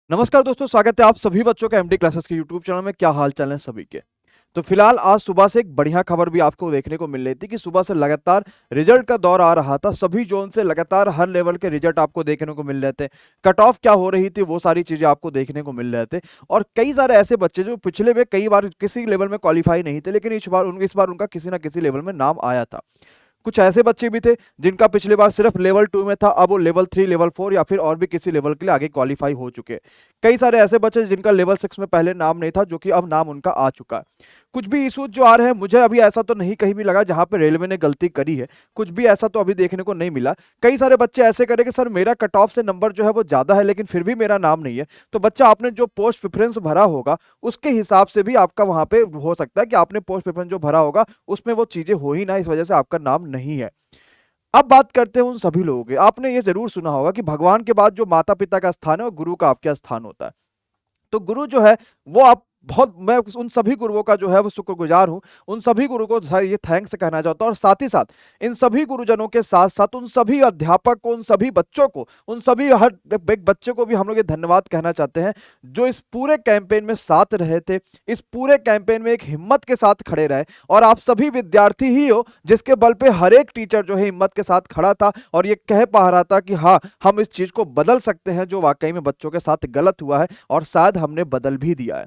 नमस्कार दोस्तों, स्वागत है आप सभी बच्चों का एमडी क्लासेस के यूट्यूब चैनल में। क्या हाल चाल है सभी के। तो फिलहाल आज सुबह से एक बढ़िया खबर भी आपको देखने को मिल रही थी कि सुबह से लगातार रिजल्ट का दौर आ रहा था। सभी जोन से लगातार हर लेवल के रिजल्ट आपको देखने को मिल रहे थे। कट ऑफ क्या हो रही थी वो सारी चीजें आपको देखने को मिल रहे थे। और कई सारे ऐसे बच्चे जो पिछले में कई बार किसी लेवल में क्वालिफाई नहीं थे, लेकिन इस बार उनका किसी ना किसी लेवल में नाम आया था। कुछ ऐसे बच्चे भी थे जिनका पिछली बार सिर्फ लेवल 2 में था, अब वो लेवल 3, लेवल 4 या फिर और भी किसी लेवल के लिए आगे क्वालिफाई हो चुके हैं। कई सारे ऐसे बच्चे जिनका लेवल 6 में पहले नाम नहीं था, जो कि अब नाम उनका आ चुका है। कुछ भी इशूज जो आ रहे हैं, मुझे अभी ऐसा तो नहीं कहीं भी लगा जहां पे रेलवे ने गलती करी है। कुछ भी ऐसा तो अभी देखने को नहीं मिला। कई सारे बच्चे ऐसे करे कि सर मेरा कट ऑफ से नंबर जो है वो ज्यादा है, लेकिन फिर भी मेरा नाम नहीं है। तो बच्चा आपने जो पोस्ट प्रेफरेंस भरा होगा उसके हिसाब से भी आपका वहां पे हो सकता है कि आपने पोस्ट प्रेफरेंस जो भरा होगा उसमें वो चीजें हो ही ना, इस वजह से आपका नाम नहीं है। अब बात करते हैं उन सभी लोगों की। आपने ये जरूर सुना होगा कि भगवान के बाद जो माता पिता का स्थान है वो गुरु का आपके स्थान होता है। तो गुरु जो है वो आप बहुत, मैं उन सभी गुरुओं का जो है वो शुक्रगुजार हूं। उन सभी गुरु को ये थैंक्स कहना चाहता हूं। और साथ ही साथ इन सभी गुरुजनों के साथ साथ उन सभी अध्यापक को, उन सभी बच्चों को, उन सभी हर एक बच्चे को भी हम लोग ये धन्यवाद कहना चाहते हैं जो इस पूरे कैंपेन में साथ रहे थे, इस पूरे कैंपेन में एक हिम्मत के साथ खड़े रहे। और आप सभी विद्यार्थी ही हो जिसके बल पे हर एक टीचर जो है हिम्मत के साथ खड़ा था और ये कह पा रहा था कि हाँ, हम इस चीज को बदल सकते हैं जो वाकई में बच्चों के साथ गलत हुआ है, और शायद हमने बदल भी दिया है।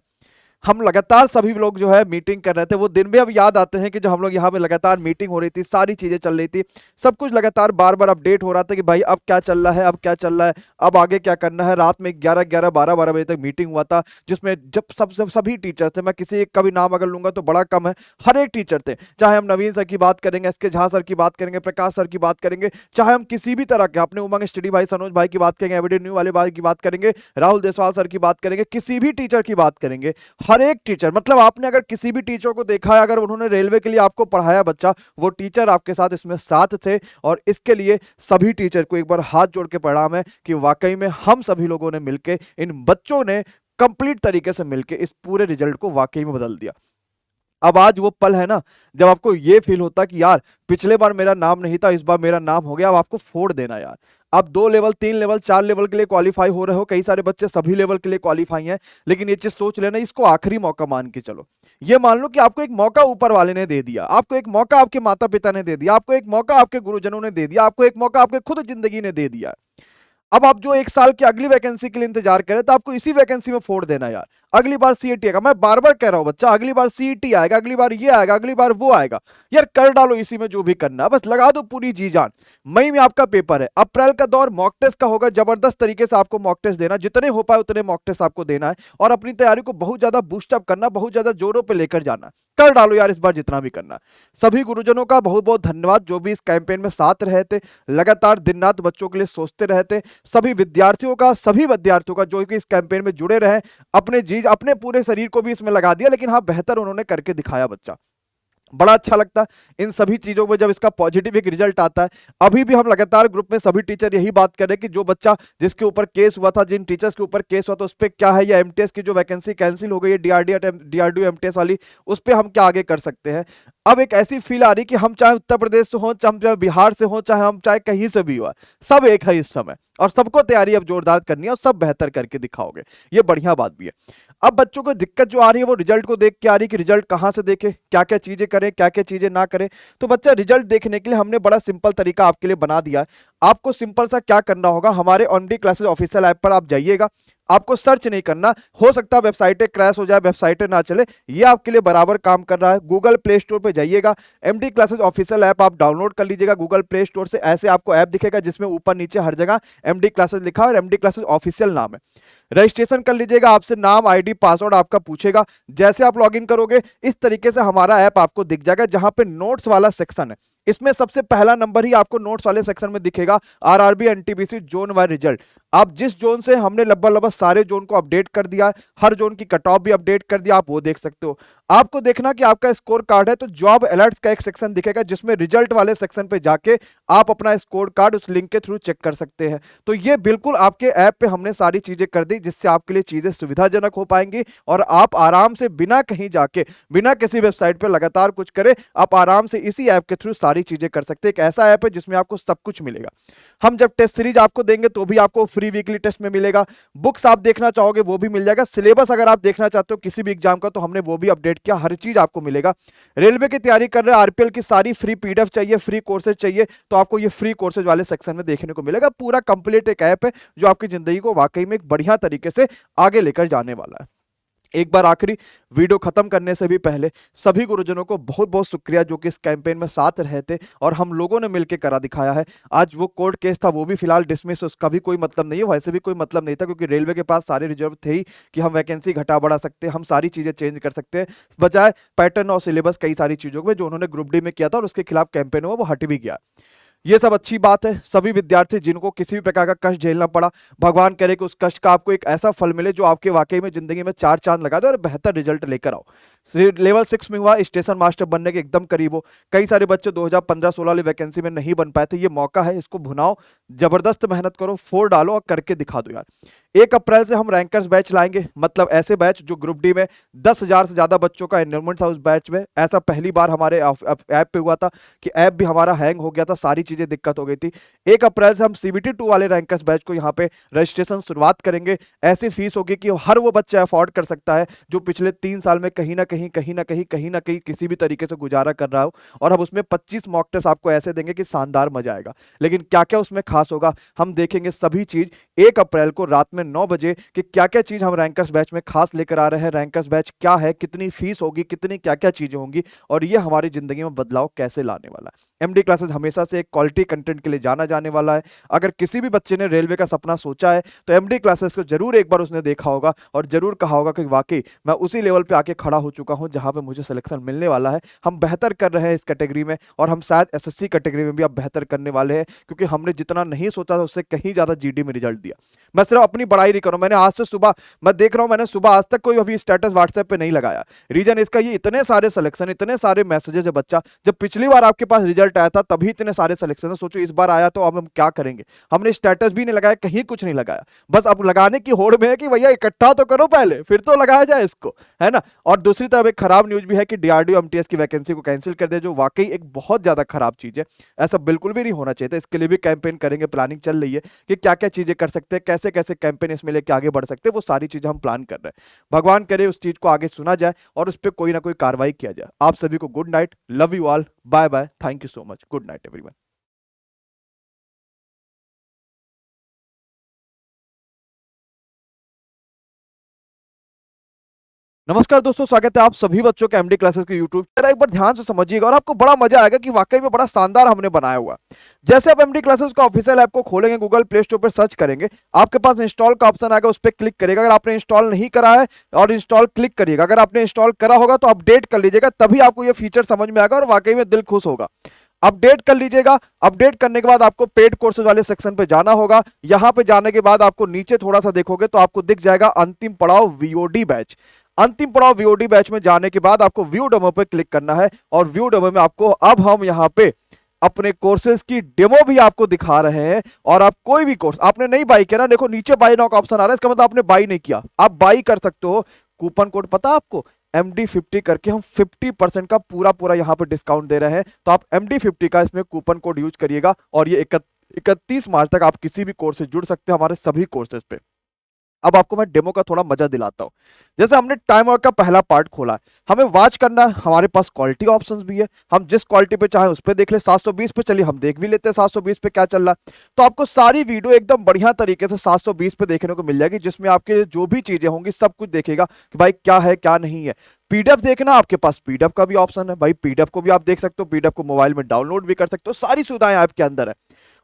हम लगातार सभी लोग जो है मीटिंग कर रहे थे। वो दिन भी अब याद आते हैं कि जो हम लोग यहाँ पे लगातार मीटिंग हो रही थी, सारी चीजें चल रही थी, सब कुछ लगातार बार बार अपडेट हो रहा था कि भाई अब क्या चल रहा है, अब क्या चल रहा है, अब आगे क्या करना है। रात में 11 12 बजे तक मीटिंग हुआ था, जिसमें जब सभी टीचर थे। मैं किसी एक का भी नाम अगर लूंगा तो बड़ा कम है, हर एक टीचर थे। चाहे हम नवीन सर की बात करेंगे, एस के झा सर की बात करेंगे, प्रकाश सर की बात करेंगे, चाहे हम किसी भी तरह के अपने उमंग स्टडी भाई सनोज भाई की बात करेंगे, एवरीडे न्यू वाले भाई की बात करेंगे, राहुल देसवाल सर की बात करेंगे, किसी भी टीचर की बात करेंगे, हर एक टीचर, मतलब आपने अगर किसी भी टीचर को देखा है, अगर उन्होंने रेलवे के लिए आपको पढ़ाया बच्चा, वो टीचर आपके साथ इसमें साथ थे। और इसके लिए सभी टीचर को एक बार हाथ जोड़ के प्रणाम है कि वाकई में हम सभी लोगों ने मिलकर, इन बच्चों ने कंप्लीट तरीके से मिलकर इस पूरे रिजल्ट को वाकई में बदल दिया। अब आज वो पल है ना जब आपको ये फील होता कि यार पिछले बार मेरा नाम नहीं था, इस बार मेरा नाम हो गया। अब आपको फोड़ देना यार। अब 2 लेवल, 3 लेवल, 4 लेवल के लिए क्वालिफाई हो रहे हो, कई सारे बच्चे सभी लेवल के लिए क्वालिफाई हैं, लेकिन ये चीज सोच लेना, इसको आखिरी मौका मान के चलो। ये मान लो कि आपको एक मौका ऊपर वाले ने दे दिया, आपको एक मौका आपके माता पिता ने दे दिया, आपको एक मौका आपके गुरुजनों ने दे दिया, आपको एक मौका आपके खुद जिंदगी ने दे दिया। अब आप जो 1 साल की अगली वैकेंसी के लिए इंतजार करें, तो आपको इसी वैकेंसी में फोड़ देना यार। अगली बार सीईटी आएगा, मैं बार बार कह रहा हूं बच्चा, अगली बार सीईटी आएगा, अगली बार ये आएगा, अगली बार वो आएगा। यार कर डालो इसी में जो भी करना है, बस लगा दो पूरी जी जान। मई में आपका पेपर है, अप्रैल का दौर मॉक टेस्ट का होगा। जबरदस्त तरीके से आपको मॉक टेस्ट देना, जितने हो पाए उतने मॉक टेस्ट आपको देना है, और अपनी तैयारी को बहुत ज्यादा बूस्टअप करना, बहुत ज्यादा जोरों पर लेकर जाना। कर डालो यार इस बार जितना भी करना। सभी गुरुजनों का बहुत बहुत धन्यवाद जो भी इस कैंपेन में साथ रहे थे, लगातार दिन रात बच्चों के लिए सोचते रहते। सभी विद्यार्थियों का जो कि इस कैंपेन में जुड़े रहे, अपने पूरे शरीर को भी इसमें लगा दिया, लेकिन हाँ बेहतर उन्होंने करके दिखाया बच्चा। बड़ा अच्छा लगता है इन सभी चीजों में जब इसका पॉजिटिव एक रिजल्ट आता है। अभी भी हम लगातार ग्रुप में सभी टीचर यही बात कर रहे हैं कि जो बच्चा जिसके ऊपर केस हुआ था, जिन टीचर्स के ऊपर केस हुआ था, उस पर क्या है, या एमटीएस की जो वैकेंसी कैंसिल हो गई है, डीआरडीओ एमटीएस वाली, उस पर हम क्या आगे कर सकते हैं। अब एक ऐसी फील आ रही कि हम चाहे उत्तर प्रदेश से हो, चाहे बिहार से हो, चाहे हम चाहे कहीं से भी हो, सब एक है इस समय, और सबको तैयारी अब जोरदार करनी है और सब बेहतर करके दिखाओगे। ये बढ़िया बात भी है। अब बच्चों को दिक्कत जो आ रही है वो रिजल्ट को देख के आ रही है कि रिजल्ट कहां से देखे, क्या क्या चीजें करें, क्या क्या चीजें ना करें। तो बच्चा रिजल्ट देखने के लिए हमने बड़ा सिंपल तरीका आपके लिए बना दिया है। आपको सिंपल सा क्या करना होगा, हमारे ऑनडी क्लासेस ऑफिशियल ऐप पर आप जाइएगा। आपको सर्च नहीं करना, हो सकता है वेबसाइटें क्रैश हो जाए, वेबसाइटें ना चले, ये आपके लिए बराबर काम कर रहा है। गूगल प्ले स्टोर पे जाइएगा, एमडी क्लासेस ऑफिशियल ऐप आप डाउनलोड कर लीजिएगा गूगल प्ले स्टोर से। ऐसे आपको ऐप दिखेगा जिसमें ऊपर नीचे हर जगह एमडी क्लासेस लिखा है और एमडी क्लासेस ऑफिशियल नाम है। रजिस्ट्रेशन कर लीजिएगा, आपसे नाम, आईडी, पासवर्ड आपका पूछेगा। जैसे आप लॉगिन करोगे इस तरीके से हमारा ऐप आपको दिख जाएगा, जहां पे नोट्स वाला सेक्शन है। इसमें सबसे पहला नंबर ही आपको नोट्स वाले सेक्शन में दिखेगा, RRB NTPC zone wise result. आप जिस जोन से हमने लगभग सारे जोन को अपडेट कर दिया है, हर जोन की कट ऑफ भी अपडेट कर दिया, आप वो देख सकते हो। आपको देखना कि आपका स्कोर कार्ड है तो जॉब अलर्ट्स का एक सेक्शन दिखेगा, जिसमें रिजल्ट वाले सेक्शन पे जाके आप अपना स्कोर कार्ड उस लिंक के थ्रू चेक कर सकते हैं। तो ये बिल्कुल आपके ऐप पे हमने सारी चीजें कर दी, जिससे आपके लिए चीजें सुविधाजनक हो पाएंगी और आप आराम से बिना कहीं जाके, बिना किसी वेबसाइट पे लगातार कुछ करे, आप आराम से इसी ऐप के थ्रू सारी चीजें कर सकते हैं। एक ऐसा ऐप है जिसमें आपको सब कुछ मिलेगा। हम जब टेस्ट सीरीज आपको देंगे तो भी आपको फ्री वीकली टेस्ट में मिलेगा, बुक्स आप देखना चाहोगे वो भी मिल जाएगा, सिलेबस अगर आप देखना चाहते हो किसी भी एग्जाम का तो हमने वो भी अपडेट किया, हर चीज आपको मिलेगा। रेलवे की तैयारी कर रहे हैं, आरपीएल की सारी फ्री पीडीएफ चाहिए, फ्री कोर्सेज चाहिए तो आपको ये फ्री कोर्सेज वाले सेक्शन में देखने को मिलेगा। पूरा कंप्लीट एक ऐप है जो आपकी जिंदगी को वाकई में एक बढ़िया तरीके से आगे लेकर जाने वाला है। एक बार आखिरी वीडियो खत्म करने से भी पहले सभी गुरुजनों को बहुत बहुत शुक्रिया जो कि इस कैंपेन में साथ रहे थे और हम लोगों ने मिलकर करा दिखाया है। आज वो कोर्ट केस था वो भी फिलहाल डिसमिस, उसका भी कोई मतलब नहीं है, वैसे भी कोई मतलब नहीं था क्योंकि रेलवे के पास सारे रिजर्व थे ही कि हम वैकेंसी घटा बढ़ा सकते हैं, हम सारी चीजें चेंज कर सकते हैं, बजाय पैटर्न और सिलेबस कई सारी चीजों में जो उन्होंने ग्रुप डी में किया था और उसके खिलाफ कैंपेन हुआ वो हट भी गया। ये सब अच्छी बात है। सभी विद्यार्थी जिनको किसी भी प्रकार का कष्ट झेलना पड़ा, भगवान करे कि उस कष्ट का आपको एक ऐसा फल मिले जो आपके वाकई में जिंदगी में चार चांद लगा दे और बेहतर रिजल्ट लेकर आओ। लेवल 6 में हुआ, स्टेशन मास्टर बनने के एकदम करीब हो। कई सारे बच्चे 2015-16 वाली वैकेंसी में नहीं बन पाए थे, ये मौका है, इसको भुनाओ, जबरदस्त मेहनत करो, फोड़ डालो और करके दिखा दो यार। 1 अप्रैल से हम रैंकर्स बैच लाएंगे, मतलब ऐसे बैच जो ग्रुप डी में 10,000 से ज्यादा बच्चों का एनरोलमेंट था उस बैच में। ऐसा पहली बार हमारे ऐप पे हुआ था कि ऐप भी हमारा हैंग हो गया था, सारी चीजें दिक्कत हो गई थी। 1 अप्रैल से हम सीबीटी 2 वाले रैंकर्स बैच को यहाँ पे रजिस्ट्रेशन शुरुआत करेंगे। ऐसी फीस होगी कि हर वो बच्चा अफोर्ड कर सकता है जो पिछले 3 साल में कहीं ना कहीं किसी भी तरीके से गुजारा कर रहा हो, और हम उसमें 25 मॉक टेस्ट आपको ऐसे देंगे कि शानदार मजा आएगा। लेकिन क्या क्या उसमें खास होगा हम देखेंगे सभी चीज 1 अप्रैल को रात में 9 बजे कि क्या क्या चीज हम रैंकर्स बैच में खास लेकर आ रहे हैं, रैंकर्स बैच क्या है, कितनी फीस होगी, कितनी क्या क्या चीजें होंगी और ये हमारी जिंदगी में बदलाव कैसे लाने वाला है। एमडी क्लासेस हमेशा से एक क्वालिटी कंटेंट के लिए जाना जाने वाला है। अगर किसी भी बच्चे ने रेलवे का सपना सोचा है तो एमडी क्लासेस को जरूर एक बार उसने देखा होगा और जरूर कहा होगा कि वाकई मैं उसी लेवल पे आके खड़ा हो चुका हूं जहां पे मुझे सिलेक्शन मिलने वाला है। हम बेहतर कर रहे हैं इस कैटेगरी में और हम शायद एसएससी कैटेगरी में भी अब बेहतर करने वाले हैं क्योंकि हमने जितना नहीं सोचा था उससे कहीं ज्यादा जीडी में रिजल्ट दिया। मैं सिर्फ अपनी बड़ाई नहीं कर रहा हूं, मैंने आज से सुबह मैं देख रहा हूं, मैंने सुबह आज तक कोई अभी स्टेटस व्हाट्सएप पे नहीं लगाया। रीजन इसका ये इतने सारे सिलेक्शन, इतने सारे मैसेजेस है बच्चा, जब पिछली बार आपके पास रिजल्ट आया था तभी इतने सारे सिलेक्शन है, सोचो इस बार आया तो अब हम क्या करेंगे। हमने स्टेटस भी नहीं लगाया, कहीं कुछ नहीं लगाया, बस अब लगाने की होड़ में है कि भैया इकट्ठा तो करो पहले फिर तो लगाया जाए इसको, है ना। और दूसरी तरफ एक खराब न्यूज भी है कि डीआरडीओ एमटीएस की वैकेंसी को कैंसिल कर दिया, जो वाकई एक बहुत ज्यादा खराब चीज है। ऐसा बिल्कुल भी नहीं होना चाहिए था। इसके लिए भी कैंपेन करेंगे, प्लानिंग चल रही है कि क्या क्या चीजें कर सकते हैं, कैसे कैसे कैंपेन इसमें लेके आगे बढ़ सकते हैं, वो सारी चीजें हम प्लान कर रहे हैं। भगवान करे उस चीज को आगे सुना जाए और उस पर कोई ना कोई कार्रवाई किया जाए। आप सभी को good night, love you all, bye bye, thank you so much, good night everyone. नमस्कार दोस्तों, स्वागत है आप सभी बच्चों के एमडी क्लासेस के यूट्यूब पर। एक बार ध्यान से समझिएगा और आपको बड़ा मजा आएगा कि वाकई में बड़ा शानदार हमने बनाया हुआ। जैसे आप एमडी क्लासेस का ऑफिशियल ऐप को खोलेंगे, गूगल प्ले स्टोर पर सर्च करेंगे, आपके पास इंस्टॉल का ऑप्शन आएगा, उस पर क्लिक करिएगा। अगर आपने इंस्टॉल नहीं करा है और इंस्टॉल क्लिक करिएगा, अगर आपने इंस्टॉल करा होगा तो अपडेट कर लीजिएगा, तभी आपको ये फीचर समझ में आएगा और वाकई में दिल खुश होगा। अपडेट कर लीजिएगा। अपडेट करने के बाद आपको पेड कोर्सेज वाले सेक्शन पे जाना होगा। यहां पे जाने के बाद आपको नीचे थोड़ा सा देखोगे तो आपको दिख जाएगा अंतिम पड़ाव वीओडी बैच। अंतिम पड़ाव वीओडी बैच में जाने के बाद आपको व्यू डेमो पे क्लिक करना है और व्यू डेमो में आपको अब हम यहां पे अपने कोर्सेज की डेमो भी आपको दिखा रहे हैं। और आप कोई भी कोर्स आपने नहीं बाई किया ना, देखो नीचे बाई नाउ का ऑप्शन आ रहा है, इसका मतलब आपने बाई नहीं किया, आप बाई कर सकते हो। कूपन कोड पता आपको MD50 करके हम 50% का पूरा यहां पे डिस्काउंट दे रहे हैं, तो आप MD50 का इसमें कूपन कोड यूज करिएगा और ये 31 मार्च तक आप किसी भी कोर्स से जुड़ सकते हैं हमारे सभी कोर्सेज पे। अब आपको मैं डेमो का थोड़ा मजा दिलाता हूं। जैसे हमने टाइम वर्क का पहला पार्ट खोला है, हमें वॉच करना है, हमारे पास क्वालिटी ऑप्शंस भी है, हम जिस क्वालिटी पे चाहे उस पे देख ले। 720 पे चलिए हम देख भी लेते हैं 720 पे क्या चल रहा है। तो आपको सारी वीडियो एकदम बढ़िया तरीके से 720 पे देखने को मिल जाएगी, जिसमें आपके जो भी चीजें होंगी सब कुछ देखेगा कि भाई क्या है क्या नहीं है। पीडीएफ देखना, आपके पास पीडीएफ का भी ऑप्शन है, भाई पीडीएफ को भी आप देख सकते हो, पीडीएफ को मोबाइल में डाउनलोड भी कर सकते हो, सारी सुविधाएं आपके अंदर है।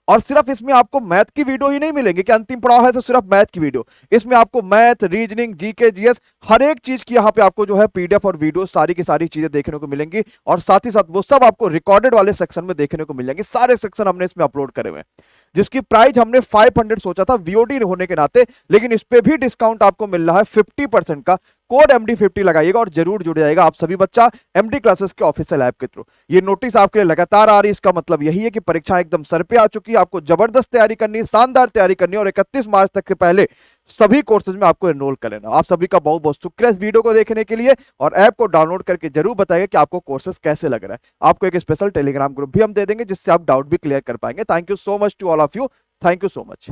और सिर्फ इसमें आपको मैथ की वीडियो ही नहीं मिलेंगी कि अंतिम पड़ाव है तो सिर्फ मैथ की वीडियो, इसमें आपको मैथ, रीजनिंग, जीके, जीएस हर एक चीज की यहाँ पे आपको जो है पीडीएफ और वीडियो सारी की सारी चीजें देखने को मिलेंगी। और साथ ही साथ वो सब आपको रिकॉर्डेड वाले सेक्शन में देखने को मिल जाएंगे। सारे सेक्शन हमने इसमें अपलोड करे हुए हैं, जिसकी प्राइस हमने 500 सोचा था वीओडी होने के नाते, लेकिन इस पे भी डिस्काउंट आपको मिल रहा है 50% का। कोड MD50 लगाइएगा और जरूर जुड़ जाएगा आप सभी बच्चा MD क्लासेस के ऑफिशियल ऐप के थ्रू। ये नोटिस आपके लिए लगातार आ रही है, इसका मतलब यही है कि परीक्षा एकदम सर पे आ चुकी है, आपको जबरदस्त तैयारी करनी है, शानदार तैयारी करनी है और 31 मार्च तक के पहले सभी कोर्सेज में आपको एनरोल कर लेना। आप सभी का बहुत बहुत शुक्रिया इस वीडियो को देखने के लिए, और ऐप को डाउनलोड करके जरूर बताइए कि आपको कोर्सेज कैसे लग रहा है। आपको एक स्पेशल टेलीग्राम ग्रुप भी हम दे देंगे जिससे आप डाउट भी क्लियर कर पाएंगे। Thank you so much to all of you, thank you so much.